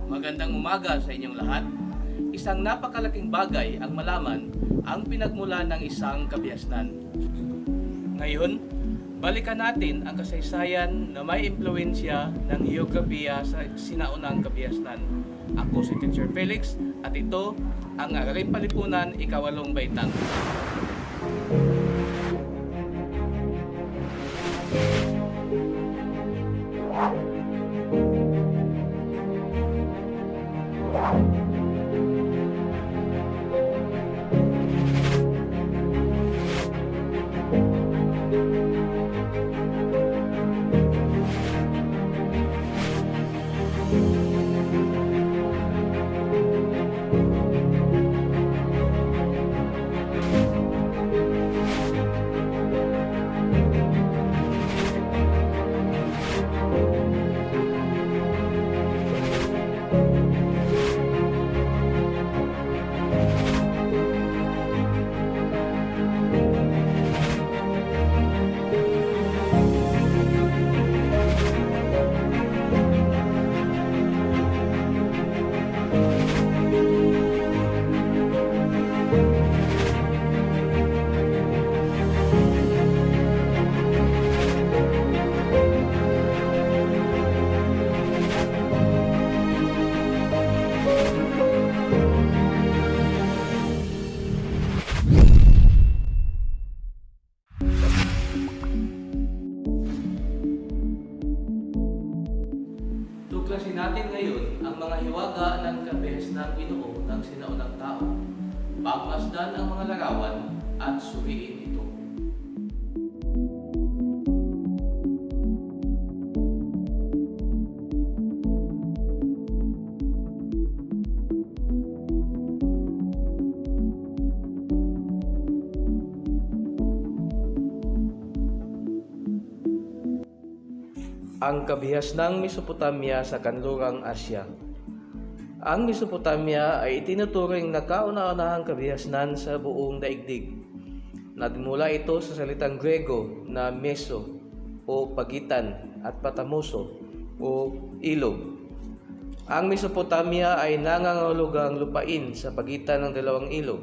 Magandang umaga sa inyong lahat. Isang napakalaking bagay ang malaman ang pinagmulan ng isang kabihasnan. Ngayon, balikan natin ang kasaysayan na may impluwensya ng heograpiya sa sinaunang kabihasnan. Ako si Teacher Felix at ito ang Araling Palipunan, Ikawalong Baitang. Tuklasin natin ngayon ang mga hiwaga ng kabihasnang binuo ng sinaunang tao. Pagmasdan ang mga larawan at suriin ito. Ang kabihasnang Mesopotamia sa kanlurang Asya. Ang Mesopotamia ay itinuturing na kauna-unahang kabihasnan sa buong daigdig. Nagmula ito sa salitang Grego na meso o pagitan at patamuso o ilog. Ang Mesopotamia ay nangangahulugang lupain sa pagitan ng dalawang ilog.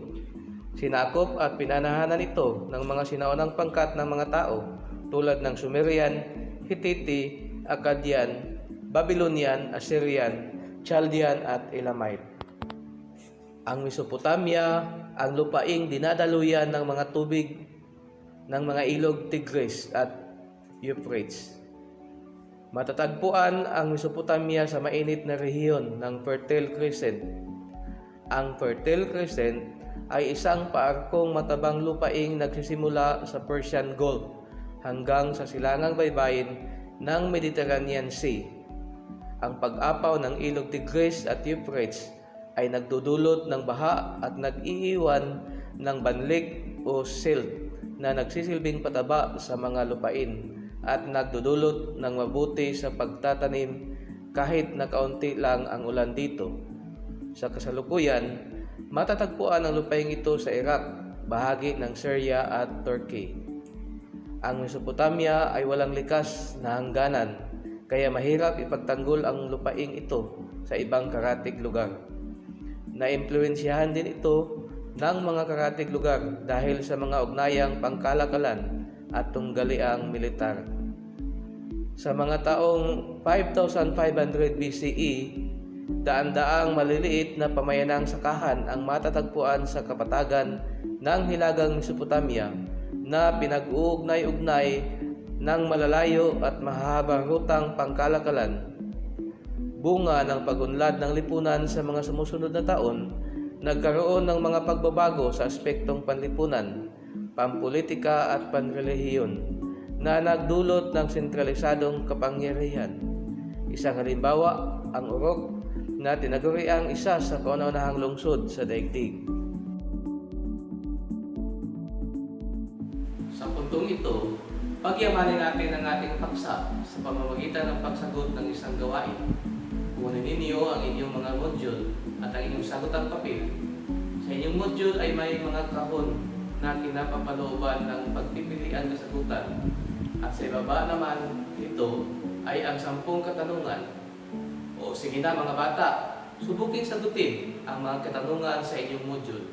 Sinakop at pinanahanan ito ng mga sinaunang pangkat ng mga tao tulad ng Sumerian, Hittite, Akkadian, Babylonian, Assyrian, Chaldean at Elamite. Ang Mesopotamia ang lupaing dinadaluyan ng mga tubig ng mga ilog Tigris at Euphrates. Matatagpuan ang Mesopotamia sa mainit na rehiyon ng Fertile Crescent. Ang Fertile Crescent ay isang paarkong matabang lupaing nagsisimula sa Persian Gulf hanggang sa silangang baybayin ng Mediterranean Sea. Ang pag-apaw ng ilog Tigris at Euphrates ay nagdudulot ng baha at nag-iiwan ng banlik o silt na nagsisilbing pataba sa mga lupain at nagdudulot ng mabuti sa pagtatanim kahit na kaunti lang ang ulan dito. Sa kasalukuyan, matatagpuan ang lupaing ito sa Iraq, bahagi ng Syria at Turkey. Ang Mesopotamia ay walang likas na hangganan, kaya mahirap ipagtanggol ang lupaing ito sa ibang karatig lugar. Naimpluwensyahan din ito ng mga karatig lugar dahil sa mga ugnayang pangkalakalan at tunggaliang militar. Sa mga taong 5,500 BCE, daan-daang maliliit na pamayanang sakahan ang matatagpuan sa kapatagan ng Hilagang Mesopotamia na pinag-uugnay-ugnay ng malalayo at mahahabang rutang pangkalakalan. Bunga ng pag-unlad ng lipunan sa mga sumusunod na taon, nagkaroon ng mga pagbabago sa aspektong panlipunan, pampolitika at panrelihiyon na nagdulot ng sentralisadong kapangyarihan. Isang halimbawa, ang Uruk na tinaguriang isa sa kauna-unahang lungsod sa daigdig. Sa puntong ito, pagyamanin natin ang ating paksa sa pamamagitan ng pagsagot ng isang gawain. Kunin ninyo ang inyong mga module at ang inyong sagotang papel. Sa inyong module ay may mga kahon na kinapapalooban ng pagpipilian kasagutan. At sa ibaba naman ito ay ang 10 katanungan. O sige na mga bata, Subuking sagutin ang mga katanungan sa inyong module.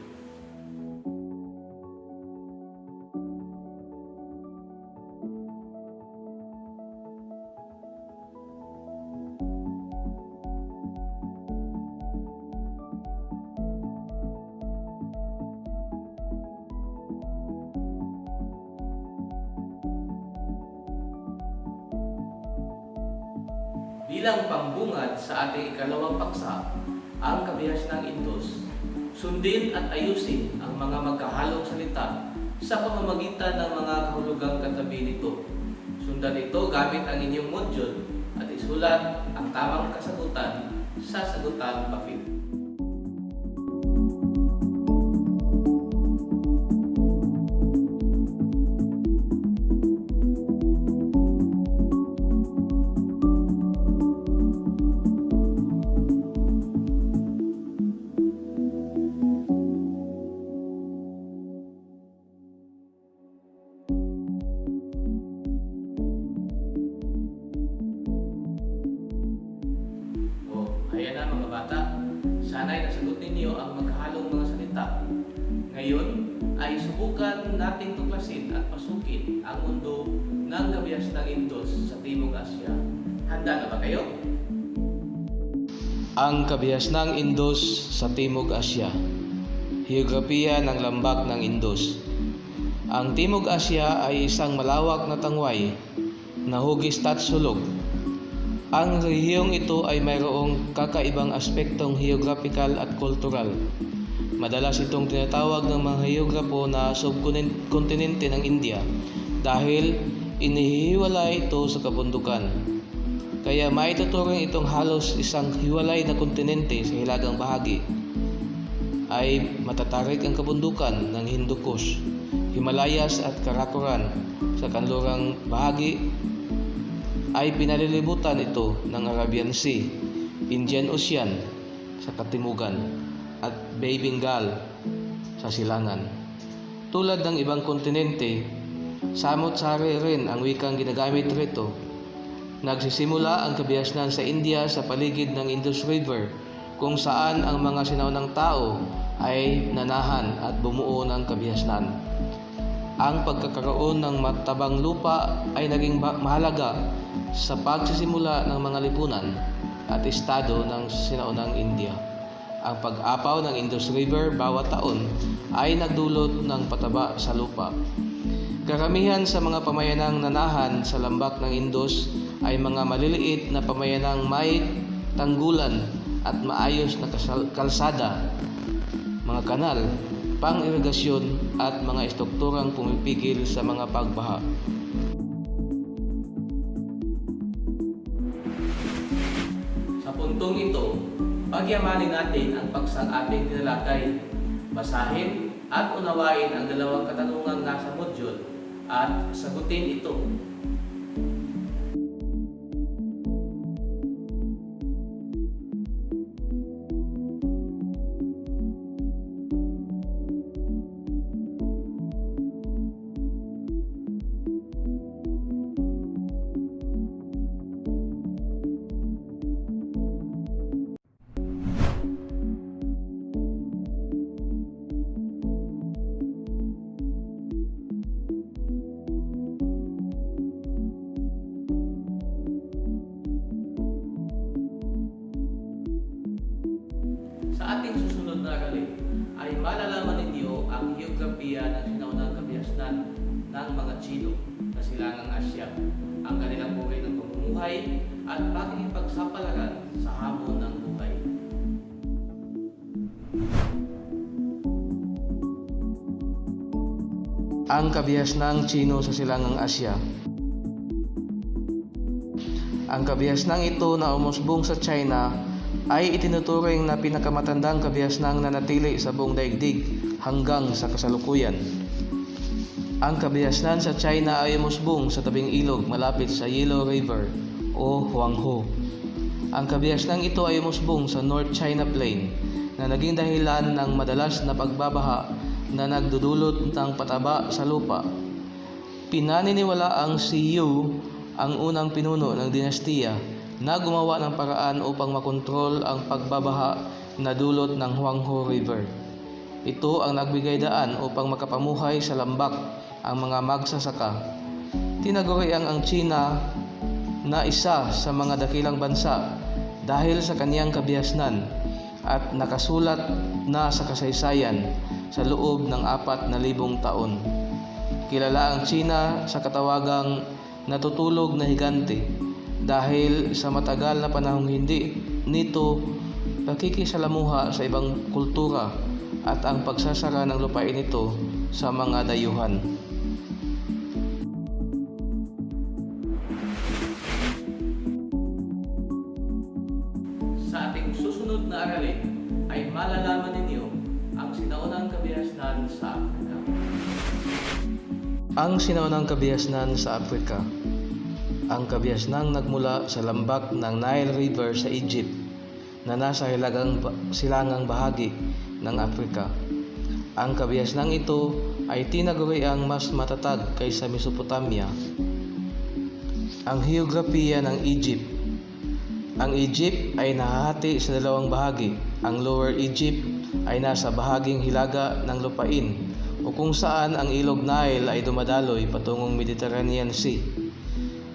Bilang pambungad sa ating ikalawang paksa, ang kabihas ng Indus, sundin at ayusin ang mga magkahalong salita sa pamamagitan ng mga kahulugang katabi nito. Sundan ito gamit ang inyong module at isulat ang tamang kasagutan sa sagutan papel. Ayan na mga bata, sana'y nasagot ninyo ang magkahalong mga salita. Ngayon ay subukan nating tuklasin at pasukin ang mundo ng kabihas ng Indus sa Timog Asya. Handa na ba kayo? Ang kabihas ng Indus sa Timog Asya. Heograpiya ng lambak ng Indus. Ang Timog Asya ay isang malawak na tangway na hugis at sulog. Ang rehiyong ito ay mayroong kakaibang aspektong geographical at kultural. Madalas itong tinatawag ng mga heographo na subkontinente ng India dahil inihiwalay ito sa kabundukan. Kaya maituturing itong halos isang hiwalay na kontinente sa hilagang bahagi. Ay matatarik ang kabundukan ng Hindu Kush, Himalayas at Karakoram sa kanlurang bahagi ay pinalilibutan ito ng Arabian Sea, Indian Ocean sa katimugan at Bay Bengal sa silangan. Tulad ng ibang kontinente, samot-sari rin ang wikang ginagamit rito. Nagsisimula ang kabihasnan sa India sa paligid ng Indus River kung saan ang mga sinaunang tao ay nanahan at bumuo ng kabihasnan. Ang pagkakaroon ng matabang lupa ay naging mahalaga sa pagsisimula ng mga lipunan at estado ng sinaunang India. Ang pag-apaw ng Indus River bawat taon ay nagdulot ng pataba sa lupa. Karamihan sa mga pamayanang nanahan sa lambak ng Indus ay mga maliliit na pamayanang may tanggulan at maayos na kalsada, mga kanal, pang-irigasyon at mga estrukturang pumipigil sa mga pagbaha. Sa puntong ito, pagyamanin natin ang paksang ating tinalakay. Basahin at unawain ang dalawang katanungang nasa module at sagutin ito. Sa ating susunod na aralin ay malalaman ninyo ang heograpiya ng sinaunang kabihasnan ng mga Chino na silangang Asya, ang kanilang uri ng pamumuhay at pakikipagsapalaran sa hamon ng buhay. Ang kabihasnang Chino sa silangang Asya. Ang kabihasnang ito na umusbong sa China ay itinuturing na pinakamatandang kabihasnang nanatili sa buong daigdig hanggang sa kasalukuyan. Ang kabihasnan sa China ay umusbong sa tabing ilog malapit sa Yellow River o Huanghe. Ang kabihasnang ito ay umusbong sa North China Plain na naging dahilan ng madalas na pagbabaha na nagdudulot ng pataba sa lupa. Pinaniniwala ang si Yu, ang unang pinuno ng dinastiya na gumawa ng paraan upang makontrol ang pagbabaha na dulot ng Huanghe River. Ito ang nagbigay daan upang makapamuhay sa lambak ang mga magsasaka. Tinagurian ang China na isa sa mga dakilang bansa dahil sa kaniyang kabihasnan at nakasulat na sa kasaysayan sa loob ng 4,000 taon. Kilala ang China sa katawagang natutulog na higante dahil sa matagal na panahong hindi nito pakikisalamuha sa ibang kultura at ang pagsasara ng lupain nito sa mga dayuhan. Sa ating susunod na aralin ay malalaman ninyo ang sinaunang kabihasnan sa Afrika. Ang sinaunang kabihasnan sa Afrika. Ang kabihasnang nagmula sa lambak ng Nile River sa Egypt na nasa silangang bahagi ng Afrika. Ang kabihasnang ito ay tinaguriang mas matatag kaysa Mesopotamia. Ang heograpiya ng Egypt. Ang Egypt ay nahahati sa dalawang bahagi. Ang Lower Egypt ay nasa bahaging hilaga ng lupain o kung saan ang ilog Nile ay dumadaloy patungong Mediterranean Sea.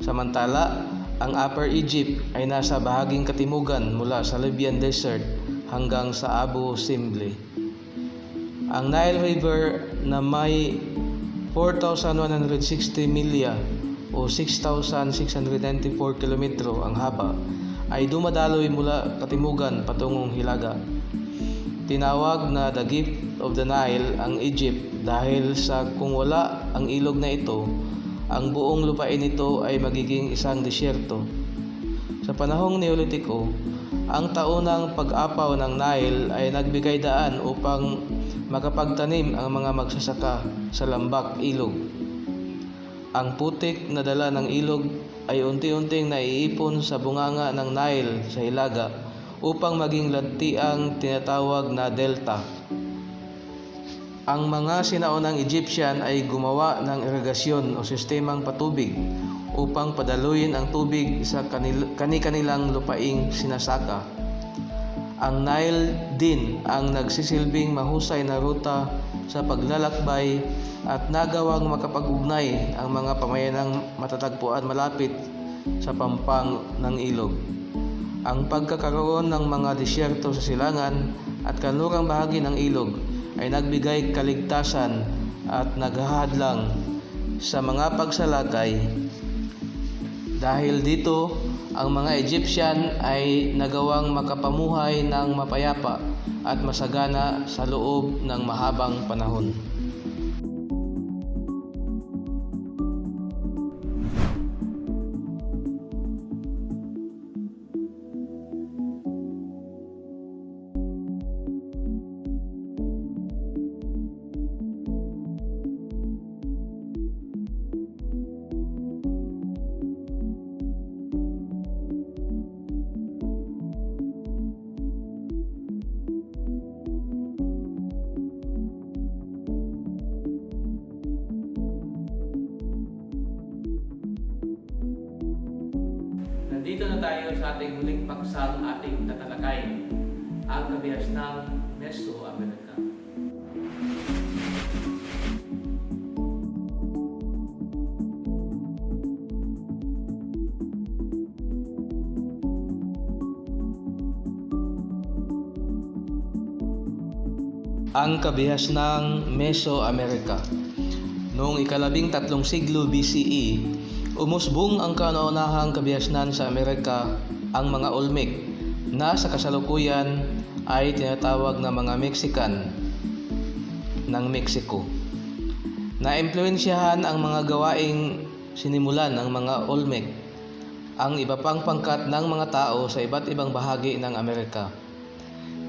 Samantala, ang Upper Egypt ay nasa bahaging katimugan mula sa Libyan Desert hanggang sa Abu Simbel. Ang Nile River na may 4,160 milya o 6,694 kilometro ang haba ay dumadaloy mula katimugan patungong hilaga. Tinawag na the gift of the Nile ang Egypt dahil sa kung wala ang ilog na ito, ang buong lupain nito ay magiging isang disyerto. Sa panahong Neolitiko, ang taunang pag-apaw ng Nile ay nagbigay daan upang makapagtanim ang mga magsasaka sa lambak ilog. Ang putik na dala ng ilog ay unti-unting naiipon sa bunganga ng Nile sa hilaga upang maging lantiang tinatawag na delta. Ang mga sinaunang Egyptian ay gumawa ng irigasyon o sistemang patubig upang padaluyin ang tubig sa kani-kanilang lupaing sinasaka. Ang Nile din ang nagsisilbing mahusay na ruta sa paglalakbay at nagawang makapag-ugnay ang mga pamayanang matatagpuan malapit sa pampang ng ilog. Ang pagkakaroon ng mga disyerto sa silangan at kanlurang bahagi ng ilog ay nagbigay kaligtasan at naghahadlang sa mga pagsalakay. Dahil dito, ang mga Egyptian ay nagawang makapamuhay ng mapayapa at masagana sa loob ng mahabang panahon. Nandito na tayo sa ating huling paksang ating tatalakayin, ang kabihasnang Mesoamerica. Ang kabihasnang Mesoamerica. Noong ika-13 siglo BCE, umusbong ang kauna-unahang kabihasnan sa Amerika, ang mga Olmec, na sa kasalukuyan ay tinatawag na mga Mexican ng Mexico. Naimpluwensyahan ang mga gawaing sinimulan ng mga Olmec, ang iba pang pangkat ng mga tao sa iba't ibang bahagi ng Amerika.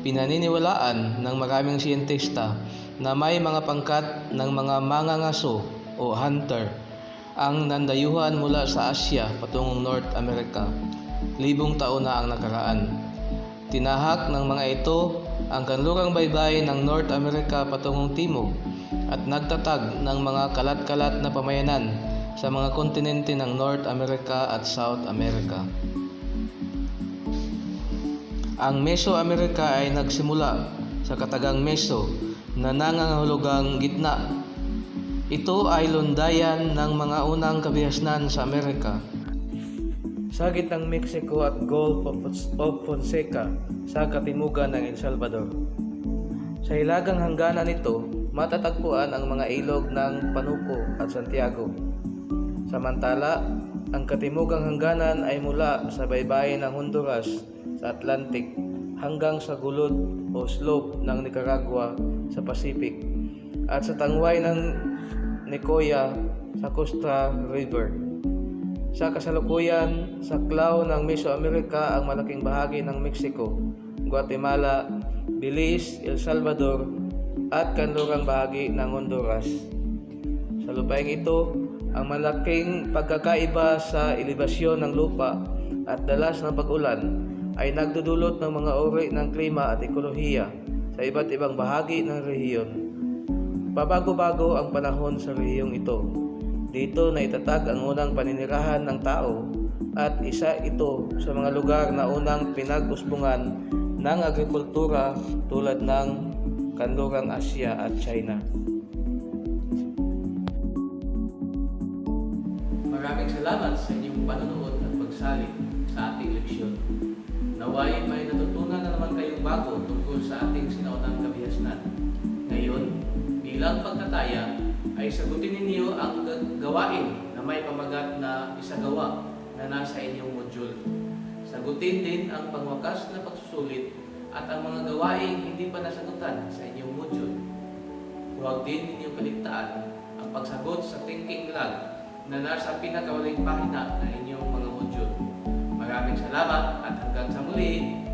Pinaniniwalaan ng maraming siyentista na may mga pangkat ng mga mangangaso o hunter ang nandayuhan mula sa Asya patungong North America. Libong taon na ang nakaraan. Tinahak ng mga ito ang kanlurang baybay ng North America patungong timog at nagtatag ng mga kalat-kalat na pamayanan sa mga kontinente ng North America at South America. Ang Mesoamerica ay nagsimula sa katagang Meso na nangangahulugang gitna. Ito ay lundayan ng mga unang kabihasnan sa Amerika. Sa gitnang Mexico at Gulf of Fonseca sa katimugan ng El Salvador. Sa hilagang hangganan nito, matatagpuan ang mga ilog ng Panuco at Santiago. Samantala, ang katimugang hangganan ay mula sa baybayin ng Honduras sa Atlantic hanggang sa gulod o slope ng Nicaragua sa Pacific at sa tangway ng Nicoya sa Costa River. Sa kasalukuyan, saklaw ng Mesoamerica ang malaking bahagi ng Mexico, Guatemala, Belize, El Salvador at kanlurang bahagi ng Honduras. Sa lupaing ito, ang malaking pagkakaiba sa elevasyon ng lupa at dalas ng pag-ulan ay nagdudulot ng mga uri ng klima at ekolohiya sa iba't ibang bahagi ng rehiyon. Pabago-bago ang panahon sa rehiyong ito. Dito na itatag ang unang paninirahan ng tao at isa ito sa mga lugar na unang pinag-usbungan ng agrikultura tulad ng kanlurang Asya at China. Maraming salamat sa inyong panonood at pagsali sa ating leksyon. Naway may natutunan na naman kayong bago tungkol sa ating sinaunang kabihasnan. Ngayon, bilang pagtataya, ay sagutin ninyo ang gawain na may pamagat na isagawa na nasa inyong module. Sagutin din ang pangwakas na pagsusulit at ang mga gawaing hindi pa nasagutan sa inyong module. Huwag din ninyo kaligtaan ang pagsagot sa thinking log na nasa pinakawaling pahina ng inyong mga module. Maraming salamat at hanggang sa muli!